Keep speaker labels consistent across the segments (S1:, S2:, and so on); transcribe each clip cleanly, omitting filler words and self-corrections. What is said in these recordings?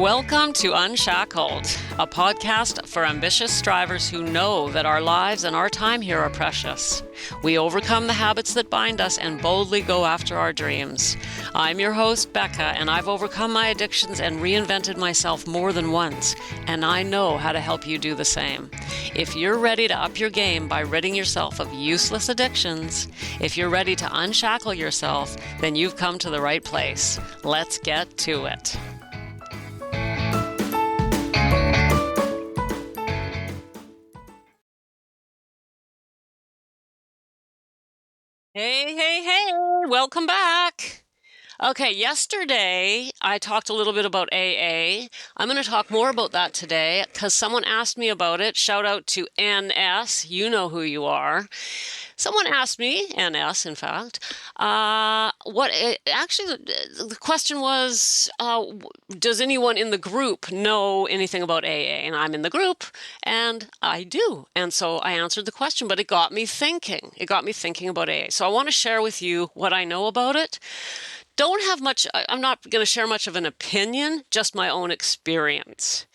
S1: Welcome to Unshackled, a podcast for ambitious strivers who know that our lives and our time here are precious. We overcome the habits that bind us and boldly go after our dreams. I'm your host, Becca, and I've overcome my addictions and reinvented myself more than once, and I know how to help you do the same. If you're ready to up your game by ridding yourself of useless addictions, if you're ready to unshackle yourself, then you've come to the right place. Let's get to it. Hey, welcome back. Okay, yesterday I talked a little bit about AA. I'm going to talk more about that today because someone asked me about it. Shout out to NS, you know who you are. Someone asked me, NS in fact, the question was, does anyone in the group know anything about AA? And I'm in the group, and I do. And so I answered the question, but it got me thinking. It got me thinking about AA. So I want to share with you what I know about it. Don't have much, I'm not going to share much of an opinion, just my own experience.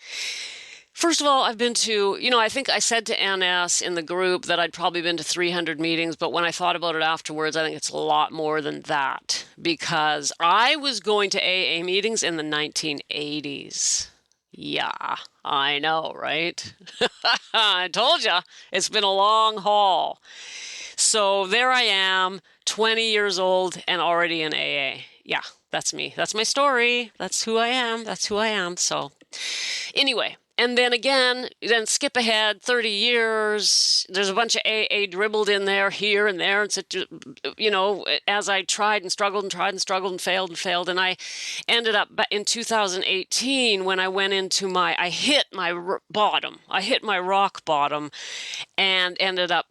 S1: First of all, I've been to, I think I said to NS in the group that I'd probably been to 300 meetings, but when I thought about it afterwards, I think it's a lot more than that because I was going to AA meetings in the 1980s. Yeah, I know, right? I told you, it's been a long haul. So there I am, 20 years old and already in AA. Yeah, that's me. That's my story. That's who I am. So anyway. And then again, then skip ahead 30 years, there's a bunch of AA dribbled in there, here and there. And so, as I tried and struggled and failed. And I ended up in 2018 when I went into I hit my bottom. I hit my rock bottom and ended up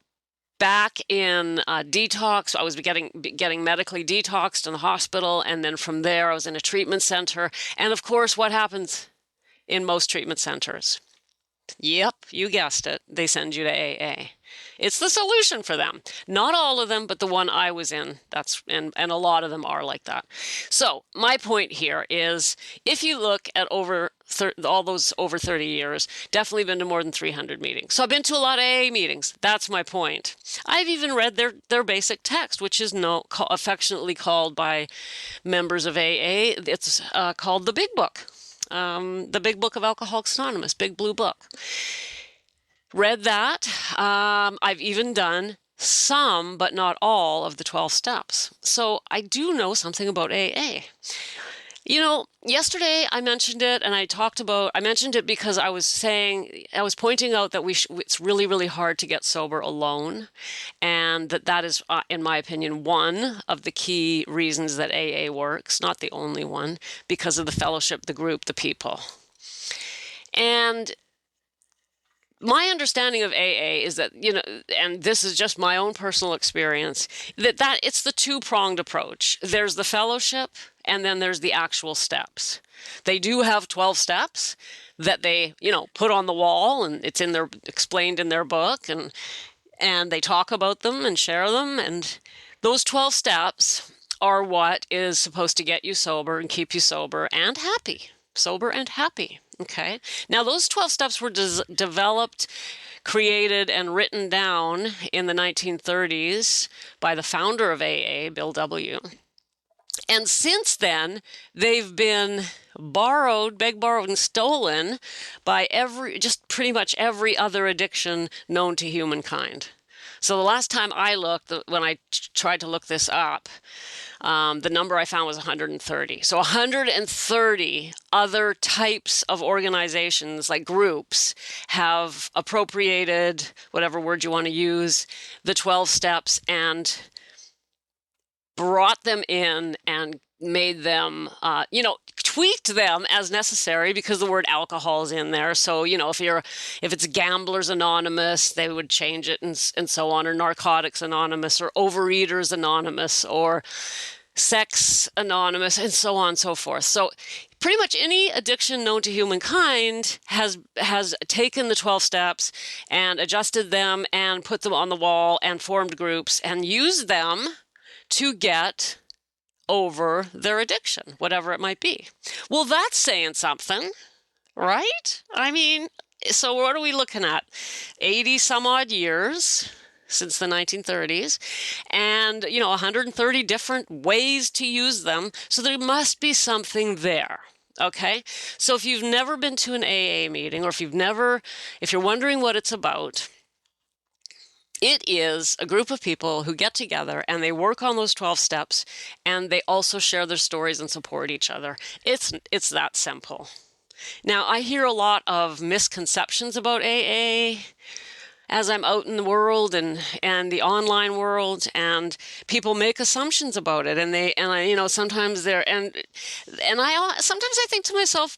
S1: back in detox. I was getting medically detoxed in the hospital. And then from there, I was in a treatment center. And of course, what happens in most treatment centers? Yep, you guessed it. They send you to AA. It's the solution for them. Not all of them, but the one I was in. And a lot of them are like that. So my point here is, if you look at all those over 30 years, definitely been to more than 300 meetings. So I've been to a lot of AA meetings. That's my point. I've even read their basic text, which is affectionately called by members of AA. It's called the Big Book. The Big Book of Alcoholics Anonymous, Big Blue Book. Read that. I've even done some, but not all, of the 12 steps. So I do know something about AA. Yesterday I mentioned it, and I mentioned it because I was pointing out that it's really, really hard to get sober alone. And that is, in my opinion, one of the key reasons that AA works, not the only one, because of the fellowship, the group, the people. And my understanding of AA is that, and this is just my own personal experience, that it's the two-pronged approach. There's the fellowship, and then there's the actual steps. They do have 12 steps that they, put on the wall, and it's explained in their book, and they talk about them and share them. And those 12 steps are what is supposed to get you sober and keep you sober and happy. Sober and happy. Okay. Now, those 12 steps were developed, created, and written down in the 1930s by the founder of AA, Bill W. And since then, they've been borrowed, and stolen by pretty much every other addiction known to humankind. So the last time I looked, when I tried to look this up, the number I found was 130. So 130 other types of organizations, like groups, have appropriated, whatever word you want to use, the 12 steps and brought them in and made them, tweaked them as necessary because the word alcohol is in there. So, if it's Gamblers Anonymous, they would change it and so on, or Narcotics Anonymous, or Overeaters Anonymous, or Sex Anonymous, and so on and so forth. So pretty much any addiction known to humankind has taken the 12 steps and adjusted them and put them on the wall and formed groups and used them to get over their addiction, whatever it might be. Well, that's saying something, right? I mean, so what are we looking at? 80 some odd years since the 1930s, and 130 different ways to use them. So there must be something there. Okay, so if you've never been to an AA meeting, or if you're wondering what it's about, it is a group of people who get together and they work on those 12 steps, and they also share their stories and support each other. It's that simple. Now, I hear a lot of misconceptions about AA as I'm out in the world and the online world, and people make assumptions about it, and I sometimes sometimes I think to myself,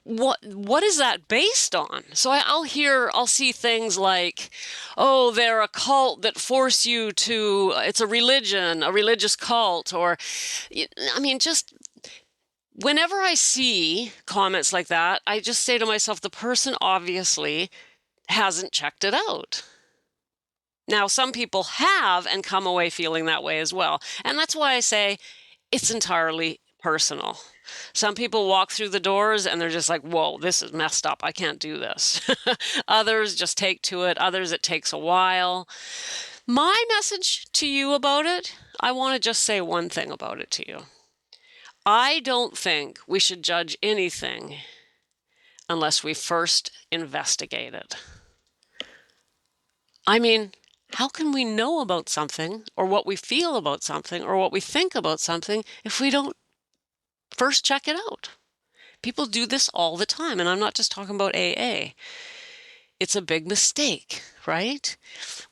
S1: what is that based on? So I'll see things like, oh, they're a cult that force you to, it's a religion, a religious cult, or just whenever I see comments like that, I just say to myself, the person obviously hasn't checked it out. Now, some people have and come away feeling that way as well. And that's why I say it's entirely personal. Some people walk through the doors and they're just like, whoa, this is messed up. I can't do this. Others just take to it. Others, it takes a while. My message to you about it, I want to just say one thing about it to you. I don't think we should judge anything unless we first investigate it. I mean, how can we know about something, or what we feel about something, or what we think about something, if we don't first check it out? People do this all the time, and I'm not just talking about AA. It's a big mistake, right?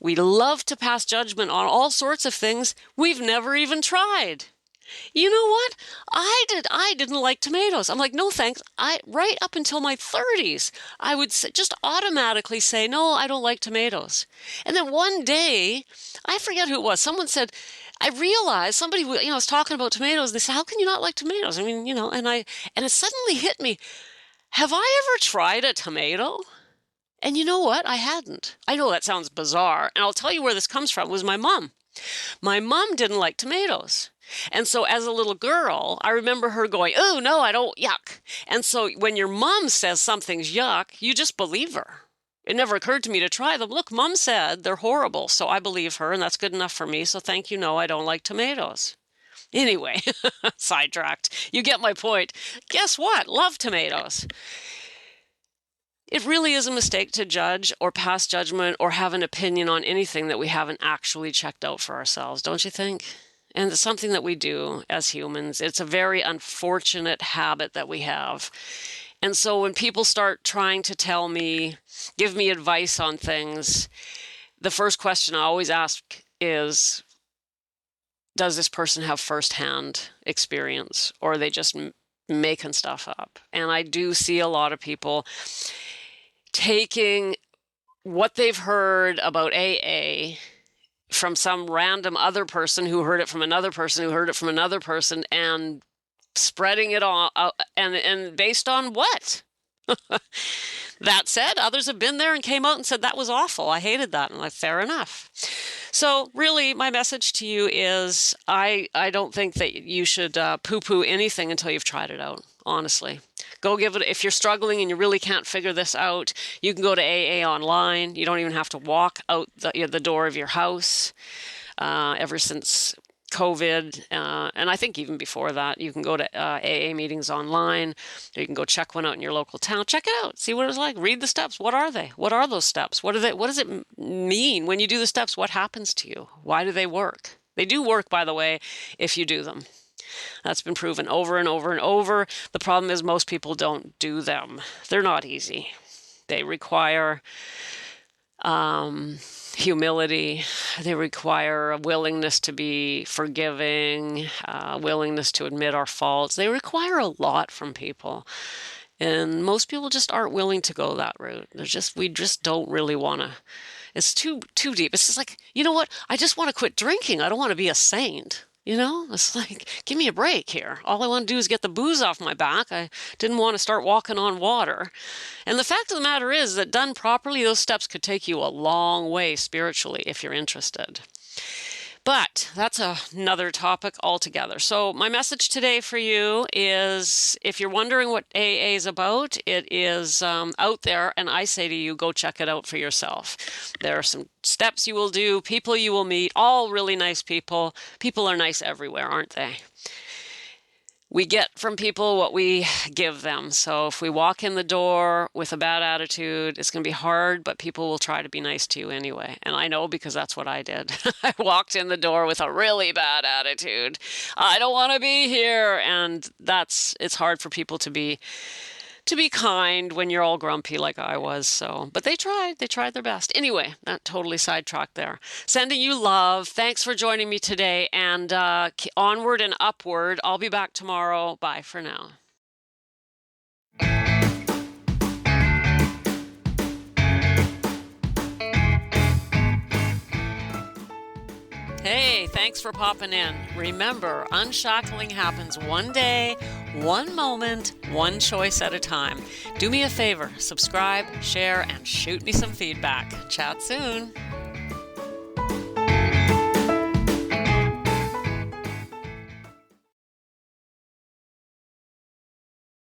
S1: We love to pass judgment on all sorts of things we've never even tried. You know what? I didn't like tomatoes. I'm like, no thanks. Right up until my 30s, I would just automatically say, no, I don't like tomatoes. And then one day, I forget who it was, someone said, I realized somebody was talking about tomatoes. They said, how can you not like tomatoes? I mean, and it suddenly hit me. Have I ever tried a tomato? And you know what? I hadn't. I know that sounds bizarre. And I'll tell you where this comes from. It was my mom. My mom didn't like tomatoes. And so as a little girl, I remember her going, oh, no, I don't, yuck. And so when your mom says something's yuck, you just believe her. It never occurred to me to try them. Look, mom said they're horrible, so I believe her, and that's good enough for me. So thank you, no, I don't like tomatoes. Anyway, sidetracked. You get my point. Guess what? Love tomatoes. It really is a mistake to judge or pass judgment or have an opinion on anything that we haven't actually checked out for ourselves, don't you think? And it's something that we do as humans. It's a very unfortunate habit that we have. And so when people start trying to give me advice on things, the first question I always ask is, does this person have firsthand experience, or are they just making stuff up? And I do see a lot of people taking what they've heard about AA from some random other person who heard it from another person who heard it from another person, and spreading it all out, and based on what? That said, others have been there and came out and said that was awful. I hated that. And I'm like, fair enough. So really, my message to you is I don't think that you should poo-poo anything until you've tried it out, honestly. Go give it, if you're struggling and you really can't figure this out, you can go to AA online. You don't even have to walk out the door of your house. Ever since COVID, and I think even before that, you can go to AA meetings online. You can go check one out in your local town. Check it out. See what it's like. Read the steps. What are they? What are those steps? What does it mean when you do the steps? What happens to you? Why do they work? They do work, by the way, if you do them. That's been proven over and over and over. The problem is most people don't do them. They're not easy. They require humility. They require a willingness to be forgiving, willingness to admit our faults. They require a lot from people. And most people just aren't willing to go that route. We just don't really want to. It's too deep. It's just like, you know what? I just want to quit drinking. I don't want to be a saint. It's like, give me a break here. All I want to do is get the booze off my back. I didn't want to start walking on water. And the fact of the matter is that done properly, those steps could take you a long way spiritually if you're interested. But that's another topic altogether. So my message today for you is, if you're wondering what AA is about, it is out there, and I say to you, go check it out for yourself. There are some steps you will do, people you will meet, all really nice people. People are nice everywhere, aren't they? We get from people what we give them. So if we walk in the door with a bad attitude, it's going to be hard, but people will try to be nice to you anyway. And I know, because that's what I did. I walked in the door with a really bad attitude. I don't want to be here. And it's hard for people to be kind when you're all grumpy like I was. So, but they tried their best. Anyway, not totally sidetracked there. Sending you love. Thanks for joining me today, and onward and upward. I'll be back tomorrow. Bye for now. Hey, thanks for popping in. Remember, unshackling happens one day, one moment, one choice at a time. Do me a favor, subscribe, share, and shoot me some feedback. Chat soon.